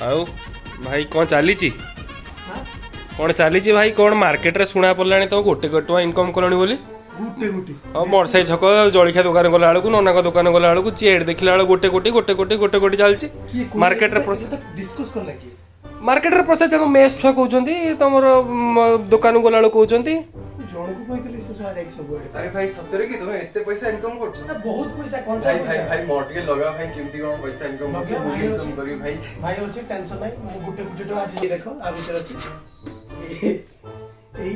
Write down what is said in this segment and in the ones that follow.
आउ भाई कौन चली कौन चली भाई कौन मार्केट रे शुणा पड़लानी तो गोटे गोटे टଙ୍କା इनकम कलनी बोली गुटे गुटे हाँ बड़साई छक जलिखिया दुकान गला बेलू नना दुकान गला बेलू चेड देखला बेलू गोटे कोटी गोटे कोटी गोटे कोटी चलती मार्केट रे डिस्कस कर लगी मार्केट रे प्रचार जब मेस छुआ कहउछंती तमर दुकान गला बेलू कहउछंती जण को कहतली से सुना जाई सब अरे भाई सतरे की तुम एते पैसा इनकम करछ ना बहुत पैसा कौन भाई भाई भाई मोटके लगा भाई केमती कोन पैसा इनकम करछ लगा भाई इनकम करी भाई भाई होछि टेंशन नै मु गुटे गुटे तो आज देखो आ भीतर अछि एई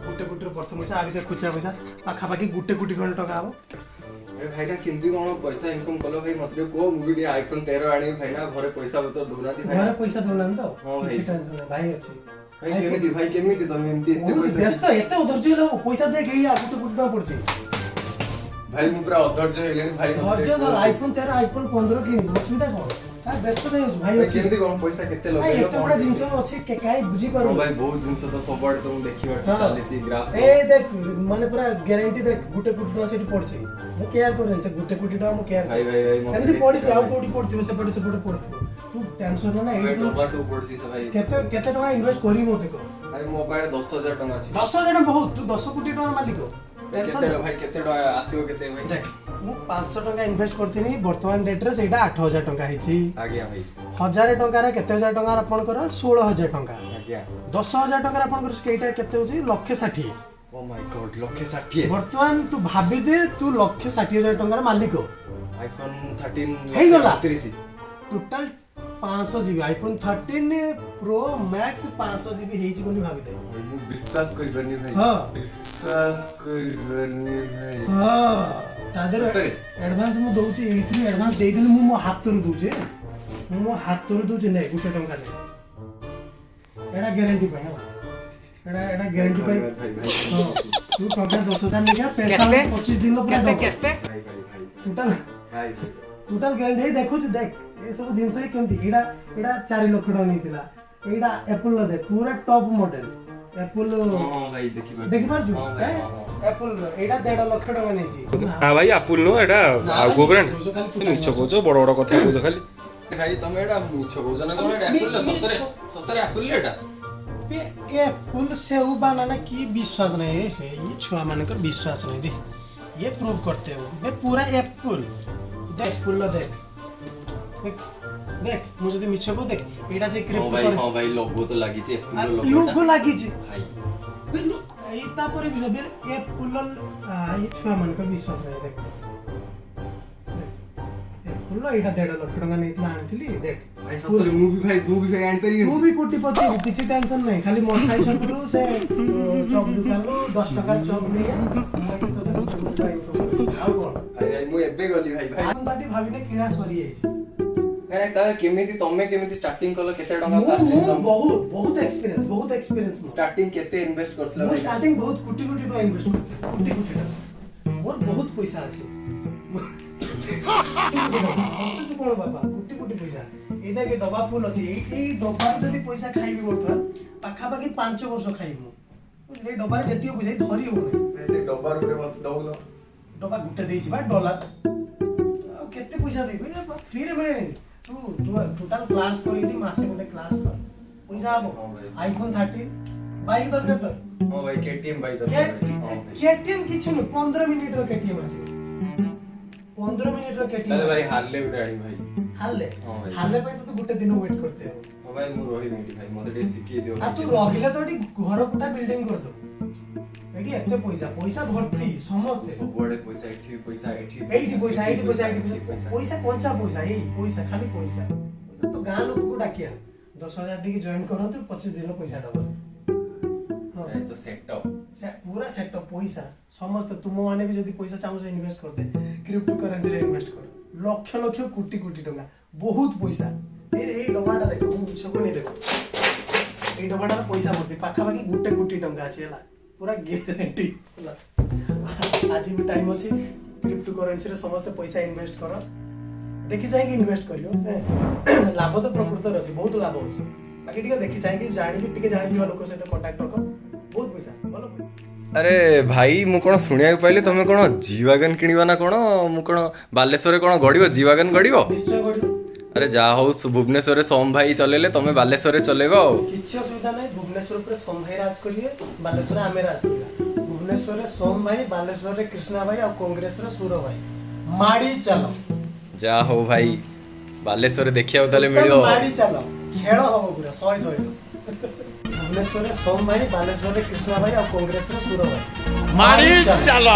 गुटे गुटे प्रथम पैसा आ भीतर खुचरा पैसा पाखा पाखी गुटे गुटे कोन टका आबो अरे भाई ना केमती कोन पैसा इनकम कलो भाई मतलब को मूवी डी आईफोन 13 आनी भाई ना घरे पैसा बतर दोनाती भाई घरे पैसा दोनान तो हां भाई किछि टेंशन नै भाई अछि भाई केमिति तुम एमती एते पैसा व्यस्त एते उधरजी लो पैसा दे गई आ गुटे गुटे पड़छि भाई मु पूरा अधर्ज हेलेनी भाई धैर्य धर आईफोन 13 आईफोन 15 किनि असुविधा कोन आ व्यस्त नै होछ भाई अछि केमती कोन पैसा केते भाई लगे एते बड़ा जिंस अछि के काई बुझी पारो भाई बहुत जिंस तो सबड तुम देखि बार चले छी ग्राफ ए देख माने पूरा गारंटी देख गुटे गुटे टका सेठी पड़छि मु केयर करन से गुटे गुटे टका मु केयर भाई भाई भाई एमती पड़ी जाऊ कोडी पड़छि से पड़छि पड़थि तू टेंशन ना भाई एई तो बस ऊपर सी भाई केते केते टका इन्वेस्ट करी मो देखो भाई मो पाए 10000 टका अछि 10000 बहुत तू 10 कोटी टका मालिक टेंशन केते भाई केते टका आसीओ केते भाई देख मु 500 टका इन्वेस्ट करथिनी वर्तमान डेट रे सेटा 8000 टका हिची आज्ञा भाई 1000 टका रे केते हजार टका आपण कर 16000 टका आज्ञा 10000 टका आपण कर केटा केते होची 160 ओ माय गॉड 160 वर्तमान तू भाबी दे तू 160,000 टका रे मालिक आईफोन 13 हेई गला 30 total 500 GB iPhone 13 pro max 500 GB हेची कोनी भाबी दे मु विश्वास करि परनी भाई हां विश्वास करि परनी भाई हां तादर एडवांस मु दोची एथि एडवांस देई देली मु मो हाथ तोर दोचे मो हाथ तोर दोचे नै गुटे टंका नै एडा गारंटी पाई हां एडा गारंटी पाई भाई भाई हां तू टका 10000 लेके पैसा 25 दिन लो पूरा केते भाई भाई भाई टोटल भाई टोटल गारंटी देखो देख ए सब जिंस है केमती एडा 4 लाख टका नैतिला एडा एप्पल लो देख पूरा टॉप मॉडल एप्पल हां भाई देखि पार छु एप्पल रो एडा 1.5 लाख टका नैची हाँ भाई आपुल नो एटा आउ गो ब्रांड मिछ कोच बड़ बड़ कथा कोच खाली भाई तुम एडा मिछ कोच ना कोन एडा एप्पल सतरे सतरे एप्पल एडा एप्पल से उ बनाना की विश्वास नहीं है ये छुआ मानकर विश्वास नहीं दे ये प्रूव करते हो बे पूरा एप्पल देख एप्पल लो देख देख देख मुझे तो मिछ को देख एडा से क्रिप्टो कर हां भाई लोगो तो लागि छै एप्पल लोगो लागि छै भाई ए तापर भी बे एप्पल ये छुआ मानकर विश्वास नहीं देख एप्पल लो एडा 1.5 लाख टका नैतला आनथिली देख भाई सतरे मूवी आन करी तू भी कोटीपति किसी टेंशन नहीं खाली मोटरसाइकिल छकरू से चौक दुकान लो 10 टका चौक नहीं है तो आउ कोन भाई मु एबे गली भाई भाई हम दाटी भाबिने किणा सरी जाईछि अरे ता केमिति तमे केमिति स्टार्टिंग कलो केते टका मु बहुत एक्सपीरियंस स्टार्टिंग केते इन्वेस्ट करथला मु भाई स्टार्टिंग बहुत कोटी कोटी टका इन्वेस्ट करथि कोटी टका मोर बहुत पैसा আছে असु कोन बाबा कोटी कोटी पैसा एदा के डबा फुल अछि ए डबा जदी पैसा खाइबी वर्तमान पाखा पाखी 5 वर्ष खाइबो ए डबा रे जतियो पैसा धरी होबो ऐसे डब्बा रुपे मत दउनो डबा गुटे देइछि बा डॉलर केते पैसा देबे फ्री रे मिले तू टोटल क्लास कर एडी मासे गोटे क्लास कर पैसा आबो आईफोन 13 बाइक दरकार तो हां भाई केटीएम भाई दरकार केटीएम किछु न 15 मिनिट रो केटीएम आसी 15 मिनिट रो केटीएम अरे भाई हार्ले उड़े आनी भाई हार्ले पे तो गुटे दिन वेट करते हो हां भाई मु रही मिटी भाई मते डे सिखी दियो आ तू रहिला तो एडी घर कोठा बिल्डिंग कर दो एडी एते पैसा भर्ती समझते सब बड़े पैसा एठी पैसा पैसा कंचा पैसा ए पैसा खाली पैसा तो गां लोग को डाकिया 10000 देके जॉइन करत 25 दिन पैसा डबल हां तो सेटअप पूरा सेटअप पैसा समस्त तुम माने भी जदी पैसा चाहो इन्वेस्ट करते क्रिप्टो करेंसी रे इन्वेस्ट कर लाख लाख कोटी कोटी टका बहुत पैसा ए डबाटा देखो मु छको नहीं देखो ए डबाटा पैसा भर्ती पाखा बाकी गुटे कोटी टका अछि हला पूरा गारंटी आज भी टाइम अछि क्रिप्टो करेंसी रे समस्त पैसा इन्वेस्ट कर देखि जाय कि इन्वेस्ट करियो लाभ तो प्रकृत रहछि बहुत लाभ अछि बाकी टिके देखि जाय कि जानि टिके जानि दिवा लोक सहित कांटेक्ट रख बहुत पैसा भलो पैसा अरे भाई मु कोन सुनिया पहिले तमे कोन जीवागन किनिबा ना कोन मु कोन बालेश्वर कोन गडिबो जीवागन गडिबो निश्चय गडिबो ଆରେ ଯାହା ହଉ ଭୁବନେଶ୍ୱରରେ ସୋମ ଭାଇ ଚଲେଇଲେ ତମେ ବାଲେଶ୍ୱରରେ ଚଲେଇବ ଆଉ। କିଛି ଅସୁବିଧା ନାହିଁ। ଭୁବନେଶ୍ୱର ଉପରେ ସୋମ ଭାଇ ରାଜ କରିବେ, ବାଲେଶ୍ୱରରେ ଆମେ ରାଜ କରିବା। ଭୁବନେଶ୍ୱରରେ ସୋମ ଭାଇ, ବାଲେଶ୍ୱରରେ କୃଷ୍ଣା ଭାଇ ଆଉ କଂଗ୍ରେସର ସୁର ଭାଇ। ମାଡ଼ି ଚାଲ। ଯାହା ହଉ ଭାଇ ବାଲେଶ୍ୱରରେ ଦେଖିବାକୁ ତାହେଲେ ଟୋଟାଲ ମିଳିବ। ମାଡ଼ି ଚାଲ, ଖେଳ ହବ ପୁରା 100 ଭୁବନେଶ୍ୱରରେ ସୋମ ଭାଇ, ବାଲେଶ୍ୱରରେ କୃଷ୍ଣା ଭାଇ ଆଉ କଂଗ୍ରେସର ସୁର ଭାଇ। ମାଡ଼ି ଚାଲ।